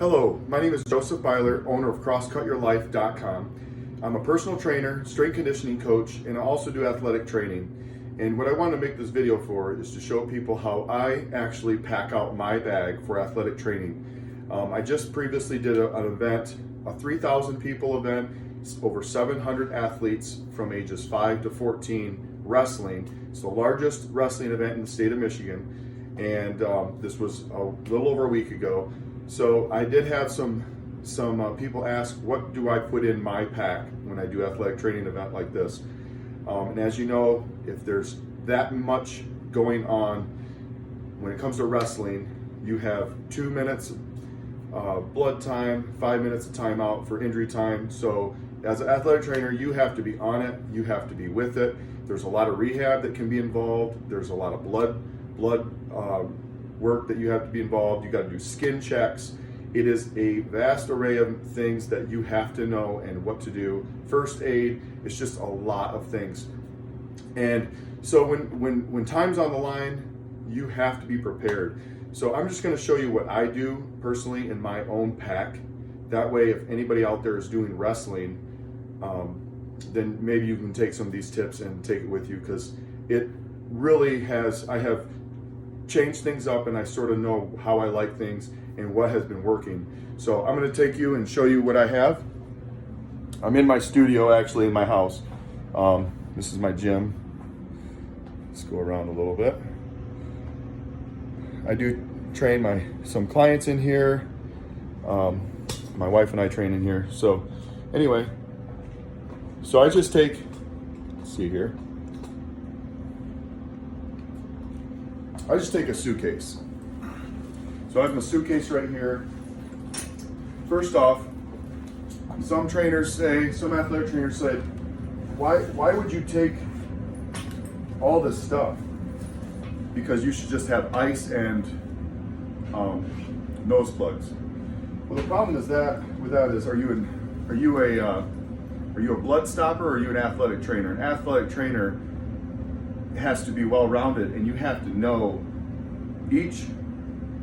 Hello, my name is Joseph Byler, owner of CrossCutYourLife.com. I'm a personal trainer, strength conditioning coach, and I also do athletic training. And what I want to make this video for is to show people how I actually pack out my bag for athletic training. I just previously did an event, a 3,000 people event, over 700 athletes from ages 5 to 14 wrestling. It's the largest wrestling event in the state of Michigan, and this was a little over a week ago. So I did have some people ask, what do I put in my pack when I do athletic training event like this? And as you know, if there's that much going on when it comes to wrestling, you have 2 minutes blood time, 5 minutes of timeout for injury time. So as an athletic trainer, you have to be on it, you have to be with it. There's a lot of rehab that can be involved. There's a lot of blood work that you have to be involved. You got to do skin checks. It is a vast array of things that you have to know and what to do. First aid, it's just a lot of things. And so when time's on the line, you have to be prepared. So I'm just going to show you what I do personally in my own pack. That way, if anybody out there is doing wrestling, then maybe you can take some of these tips and take it with you, because it really I have changed things up, and I sort of know how I like things and what has been working. So I'm going to take you and show you what I have. I'm in my studio, actually, in my house. This is my gym. Let's go around a little bit. I do train some clients in here. My wife and I train in here. So anyway, so I just take, let's see here. I just take a suitcase. So I have my suitcase right here. First off, some athletic trainers say, why would you take all this stuff? Because you should just have ice and nose plugs. Well, the problem is with that is, are you a blood stopper, or are you an athletic trainer? An athletic trainer has to be well-rounded, and you have to know each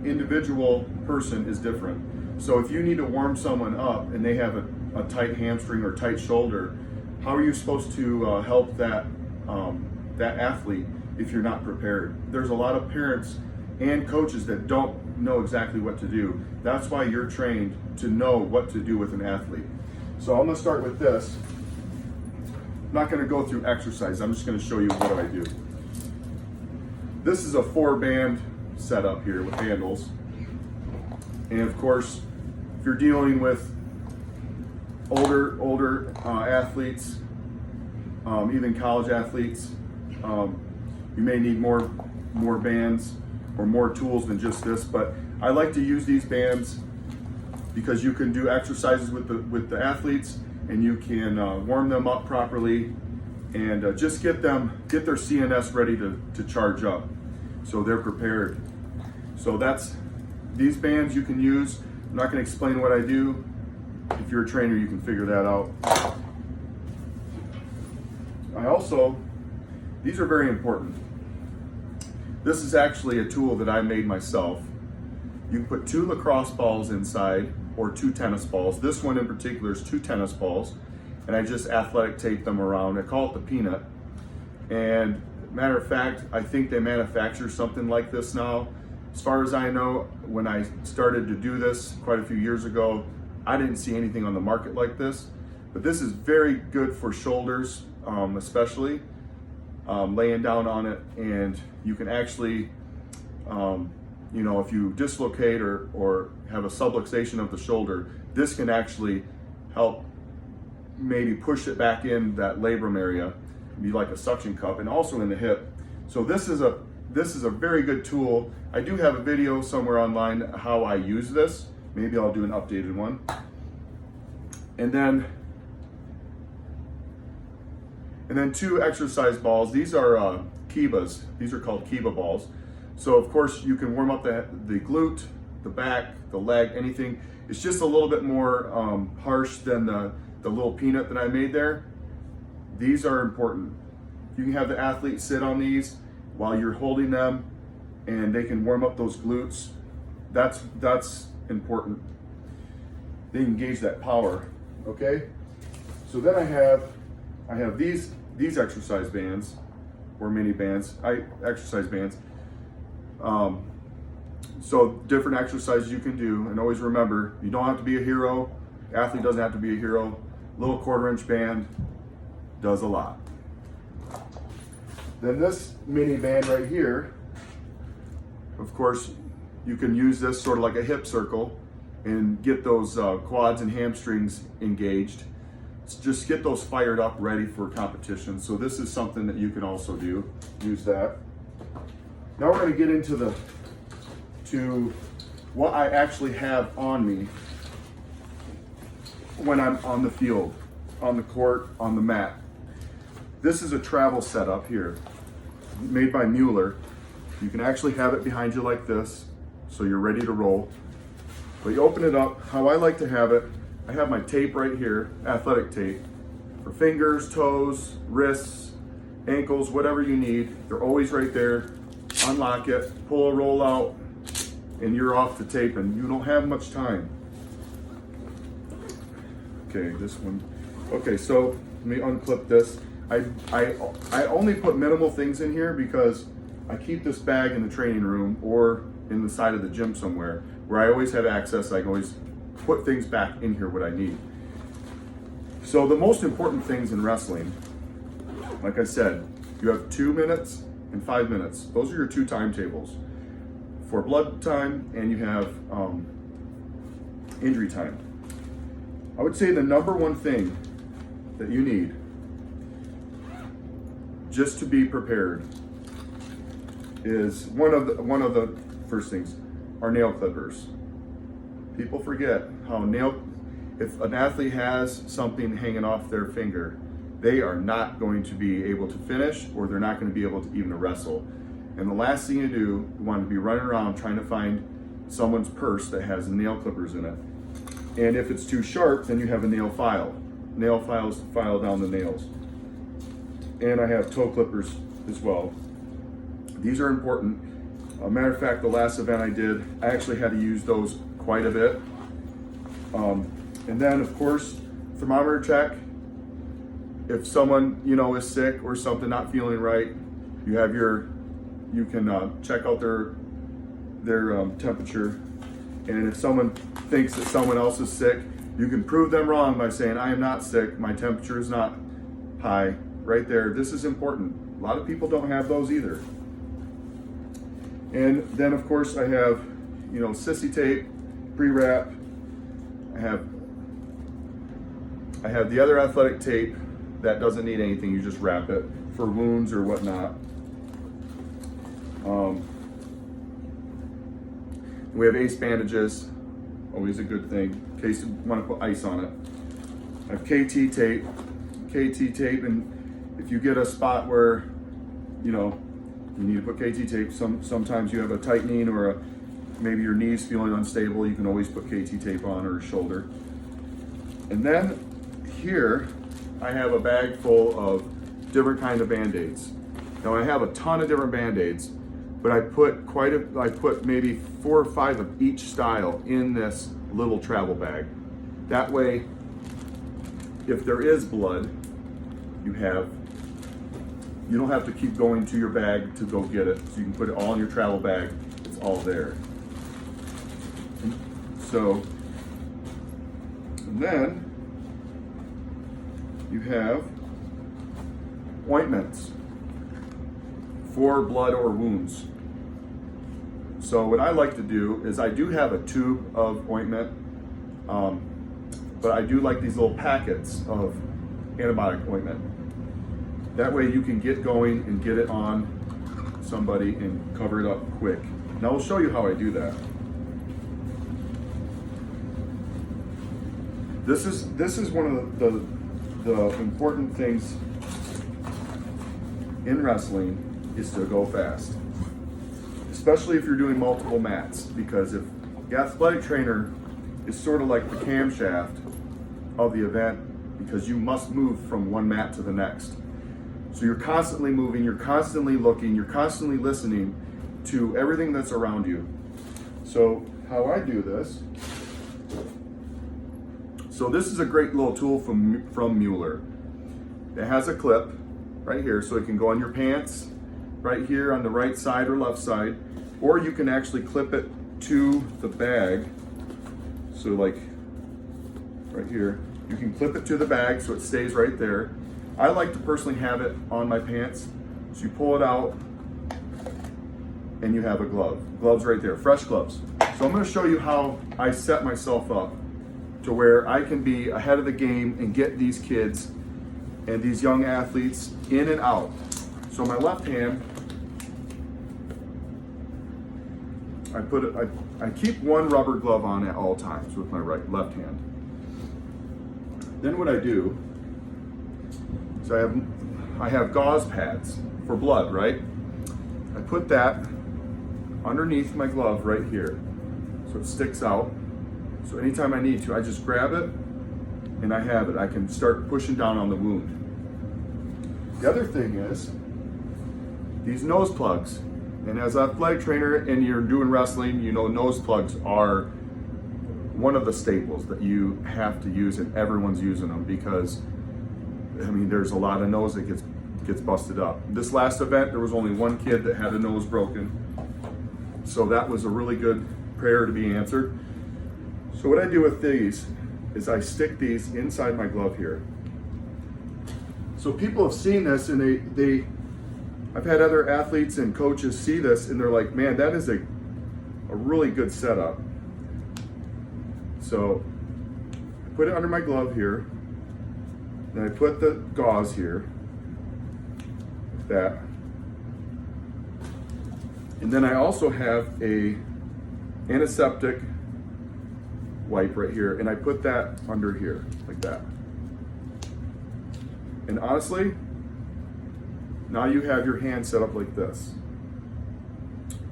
individual person is different. So if you need to warm someone up and they have a tight hamstring or tight shoulder, how are you supposed to help that athlete if you're not prepared? There's a lot of parents and coaches that don't know exactly what to do. That's why you're trained to know what to do with an athlete. So I'm going to start with this. I'm not going to go through exercise. I'm just going to show you what I do. This is a 4-band setup here with handles. And of course, if you're dealing with older athletes, even college athletes, you may need more bands or more tools than just this. But I like to use these bands because you can do exercises with the athletes, and you can warm them up properly, and just get their CNS ready to charge up, so they're prepared. So these bands you can use. I'm not going to explain what I do. If you're a trainer, you can figure that out. These are very important. This is actually a tool that I made myself. You can put 2 lacrosse balls inside, or 2 tennis balls. This one in particular is 2 tennis balls, and I just athletic tape them around. I call it the peanut. And matter of fact, I think they manufacture something like this now. As far as I know, when I started to do this quite a few years ago, I didn't see anything on the market like this. But this is very good for shoulders, especially laying down on it. And you can actually, if you dislocate or have a subluxation of the shoulder, this can actually help maybe push it back in that labrum area, be like a suction cup, and also in the hip. So this is a very good tool. I do have a video somewhere online how I use this. Maybe I'll do an updated one. And then 2 exercise balls. These are Kibas. These are called Kiba balls. So of course you can warm up the glute, the back, the leg, anything. It's just a little bit more harsh than the little peanut that I made there. These are important. You can have the athlete sit on these while you're holding them, and they can warm up those glutes. That's important. then you can gauge that power, okay? So then I have these exercise bands, or mini bands, exercise bands. So different exercises you can do, and always remember, you don't have to be a hero. Athlete doesn't have to be a hero. Little 1/4-inch band does a lot. Then this mini band right here, of course, you can use this sort of like a hip circle and get those quads and hamstrings engaged. Just get those fired up, ready for competition. So this is something that you can also do. Use that. Now we're going to get into what I actually have on me when I'm on the field, on the court, on the mat. This is a travel setup here, made by Mueller. You can actually have it behind you like this, so you're ready to roll. But you open it up, how I like to have it, I have my tape right here, athletic tape, for fingers, toes, wrists, ankles, whatever you need. They're always right there. Unlock it, pull a roll out, and you're off to tape, and you don't have much time. Okay, this one. Okay, so let me unclip this. I only put minimal things in here because I keep this bag in the training room or in the side of the gym somewhere where I always have access. I can always put things back in here what I need. So the most important things in wrestling, like I said, you have 2 minutes and 5 minutes. Those are your 2 timetables for blood time, and you have injury time. I would say the number one thing that you need just to be prepared is one of the first things are nail clippers. People forget how if an athlete has something hanging off their finger, they are not going to be able to finish, or they're not going to be able to even wrestle. And the last thing you do, you want to be running around trying to find someone's purse that has nail clippers in it. And if it's too sharp, then you have a nail file. Nail files to file down the nails. And I have toe clippers as well. These are important. A matter of fact, the last event I did, I actually had to use those quite a bit. And then, of course, thermometer check. If someone is sick or something, not feeling right, you can check out their temperature. And if someone thinks that someone else is sick, you can prove them wrong by saying, I am not sick, my temperature is not high. Right there, this is important. A lot of people don't have those either. And then of course I have, sissy tape, pre-wrap. I have the other athletic tape that doesn't need anything, you just wrap it for wounds or whatnot. We have ace bandages, always a good thing, in case you want to put ice on it. I have KT tape, and if you get a spot where, you need to put KT tape, sometimes you have a tightening or maybe your knee's feeling unstable, you can always put KT tape on, or a shoulder. And then here, I have a bag full of different kind of Band-Aids. Now I have a ton of different Band-Aids, but I put maybe 4 or 5 of each style in this little travel bag. That way, if there is blood, you don't have to keep going to your bag to go get it. So you can put it all in your travel bag. It's all there. And then you have ointments for blood or wounds. So what I like to do is I do have a tube of ointment, but I do like these little packets of antibiotic ointment. That way you can get going and get it on somebody and cover it up quick. Now I'll show you how I do that. This is one of the important things in wrestling is to go fast. Especially if you're doing multiple mats, because if the athletic trainer is sort of like the camshaft of the event, because you must move from one mat to the next. So you're constantly moving, you're constantly looking, you're constantly listening to everything that's around you. So how I do this So this is a great little tool from Mueller. It has a clip right here, so it can go on your pants, right here on the right side or left side, or you can actually clip it to the bag. So like right here, you can clip it to the bag so it stays right there. I like to personally have it on my pants. So you pull it out and you have a glove. Gloves right there, fresh gloves. So I'm gonna show you how I set myself up to where I can be ahead of the game and get these kids and these young athletes in and out. So my left hand, I keep one rubber glove on at all times with my left hand. Then what I do is I have gauze pads for blood, right? I put that underneath my glove right here, so it sticks out. So anytime I need to, I just grab it and I have it. I can start pushing down on the wound. The other thing is these nose plugs. And as an athletic trainer and you're doing wrestling, you know nose plugs are one of the staples that you have to use, and everyone's using them because, I mean, there's a lot of nose that gets busted up. This last event, there was only one kid that had a nose broken. So that was a really good prayer to be answered. So what I do with these is I stick these inside my glove here. So people have seen this and I've had other athletes and coaches see this and they're like, man, that is a really good setup. So I put it under my glove here, then I put the gauze here, like that. And then I also have a antiseptic wipe right here, and I put that under here, like that. And honestly, now you have your hand set up like this.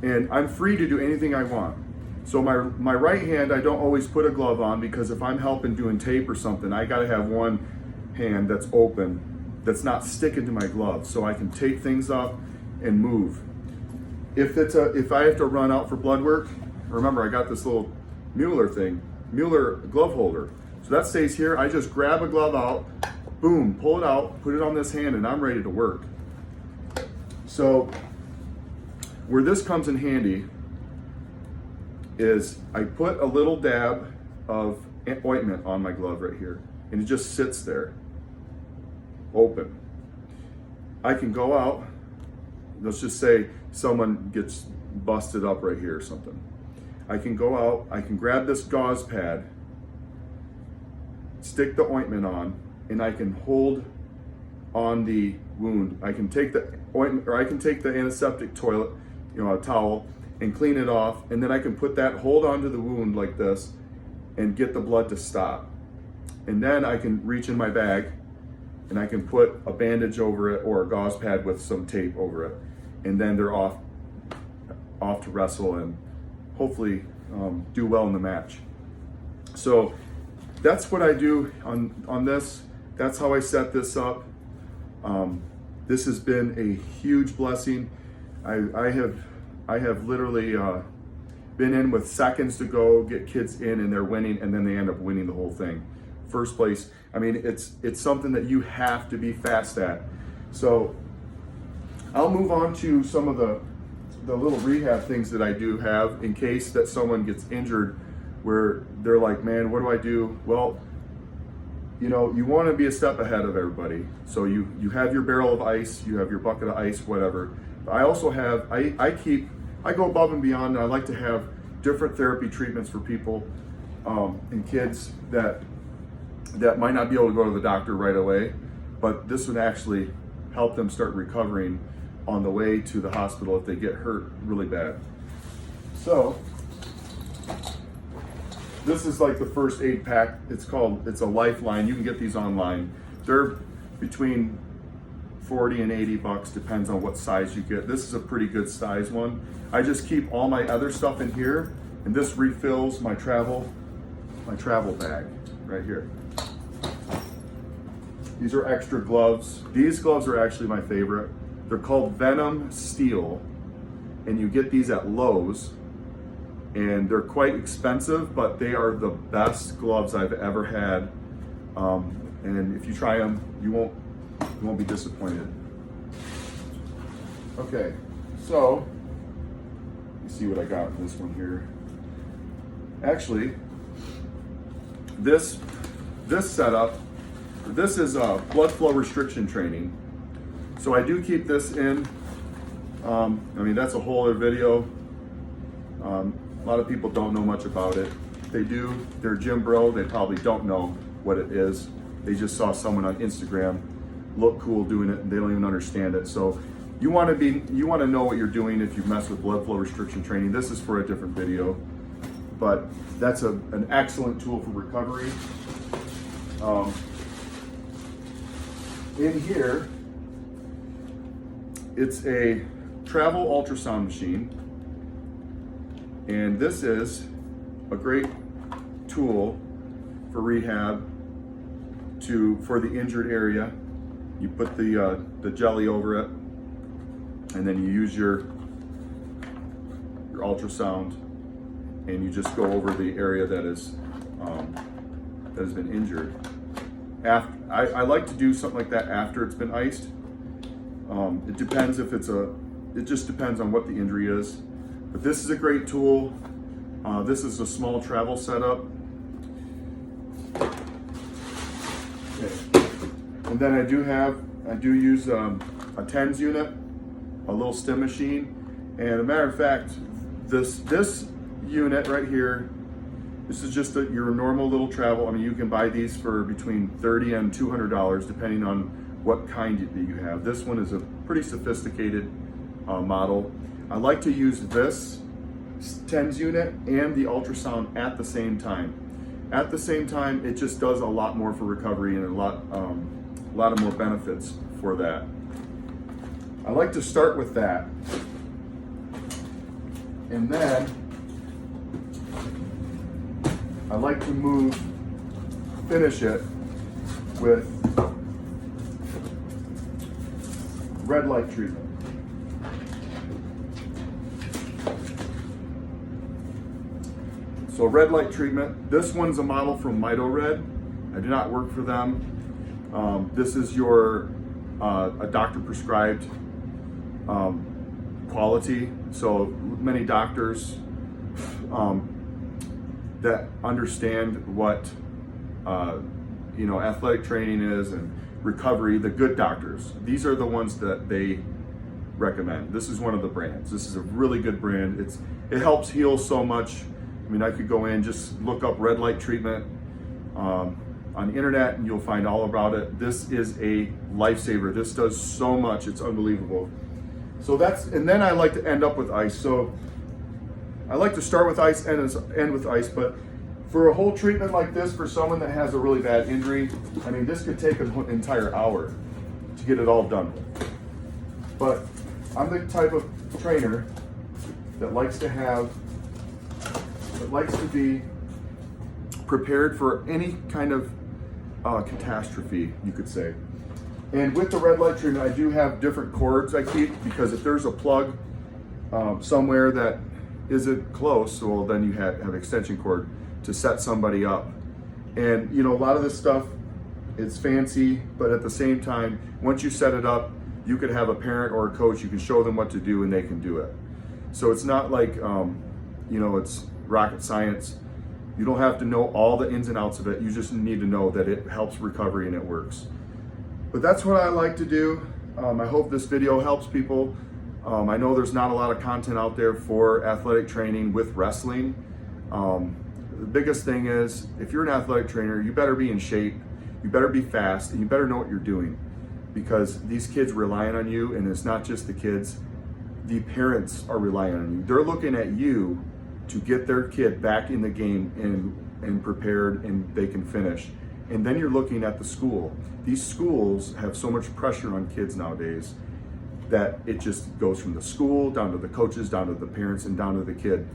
And I'm free to do anything I want. So my right hand, I don't always put a glove on because if I'm helping doing tape or something, I gotta have one hand that's open, that's not sticking to my glove, so I can take things up and move. If I have to run out for blood work, remember I got this little Mueller glove holder. So that stays here. I just grab a glove out, boom, pull it out, put it on this hand, and I'm ready to work. So where this comes in handy is I put a little dab of ointment on my glove right here, and it just sits there, open. I can go out, let's just say someone gets busted up right here or something. I can go out, I can grab this gauze pad, stick the ointment on, and I can hold on the wound. I can take the ointment, or I can take the antiseptic a towel, and clean it off, and then I can put that, hold onto the wound like this, and get the blood to stop. And then I can reach in my bag, and I can put a bandage over it or a gauze pad with some tape over it, and then they're off to wrestle and hopefully do well in the match. So that's what I do on this. That's how I set this up. This has been a huge blessing. I have literally been in with seconds to go, get kids in, and they're winning, and then they end up winning the whole thing. First place. I mean, it's something that you have to be fast at. So I'll move on to some of the little rehab things that I do have in case that someone gets injured where they're like, man, what do I do? Well, you want to be a step ahead of everybody. So you have your barrel of ice, you have your bucket of ice, whatever. But I also have, I go above and beyond, and I like to have different therapy treatments for people and kids that might not be able to go to the doctor right away, but this would actually help them start recovering on the way to the hospital if they get hurt really bad. So this is like the first aid pack. It's a Lifeline. You can get these online. They're between 40 and 80 bucks, depends on what size you get. This is a pretty good size one. I just keep all my other stuff in here, and this refills my travel bag right here. These are extra gloves. These gloves are actually my favorite. They're called Venom Steel, and you get these at Lowe's. and they're quite expensive, but they are the best gloves I've ever had. And if you try them, you won't be disappointed. Okay, so you see what I got in this one here. Actually, this setup, this is blood flow restriction training. So I do keep this in. I mean, that's a whole other video. A lot of people don't know much about it. If they do, they're gym bro, they probably don't know what it is. They just saw someone on Instagram look cool doing it and they don't even understand it. So you want to know what you're doing if you mess with blood flow restriction training. This is for a different video, but that's an excellent tool for recovery. In here, it's a travel ultrasound machine, and this is a great tool for rehab for the injured area. You put the jelly over it, and then you use your ultrasound, and you just go over the area that has been injured. I like to do something like that after it's been iced. It depends if it just depends on what the injury is. But this is a great tool. This is a small travel setup. Okay. And then I do use a TENS unit, a little stim machine. And as a matter of fact, this unit right here, this is just your normal little travel. I mean, you can buy these for between $30 and $200 depending on what kind that you have. This one is a pretty sophisticated model. I like to use this TENS unit and the ultrasound at the same time. At the same time, it just does a lot more for recovery and a lot of more benefits for that. I like to start with that, and then I like to finish it with red light treatment. So red light treatment, this one's a model from MitoRed. I do not work for them. This is a doctor prescribed quality. So many doctors that understand what athletic training is and recovery, the good doctors, these are the ones that they recommend. This is one of the brands. This is a really good brand. It helps heal so much. I mean, I could go in, just look up red light treatment on the internet and you'll find all about it. This is a lifesaver. This does so much, it's unbelievable. So and then I like to end up with ice. So I like to start with ice and end with ice, but for a whole treatment like this, for someone that has a really bad injury, I mean, this could take an entire hour to get it all done with. But I'm the type of trainer that likes to be prepared for any kind of catastrophe, you could say. And with the red light treatment, I do have different cords I keep, because if there's a plug somewhere that isn't close, well, then you have extension cord to set somebody up. And a lot of this stuff, it's fancy, but at the same time, once you set it up, you could have a parent or a coach, you can show them what to do and they can do it. So it's not like, it's rocket science. You don't have to know all the ins and outs of it. You just need to know that it helps recovery and it works. But that's what I like to do. I hope this video helps people. I know there's not a lot of content out there for athletic training with wrestling. The biggest thing is, if you're an athletic trainer, you better be in shape, you better be fast, and you better know what you're doing, because these kids relying on you, and it's not just the kids, the parents are relying on you. They're looking at you to get their kid back in the game and prepared and they can finish. And then you're looking at the school. These schools have so much pressure on kids nowadays that it just goes from the school down to the coaches, down to the parents, and down to the kid.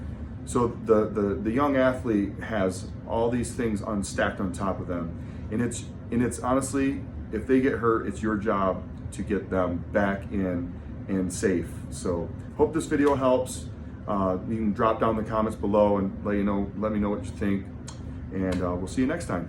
So the young athlete has all these things unstacked on top of them. And it's honestly, if they get hurt, it's your job to get them back in and safe. So hope this video helps. You can drop down in the comments below and let me know what you think. And we'll see you next time.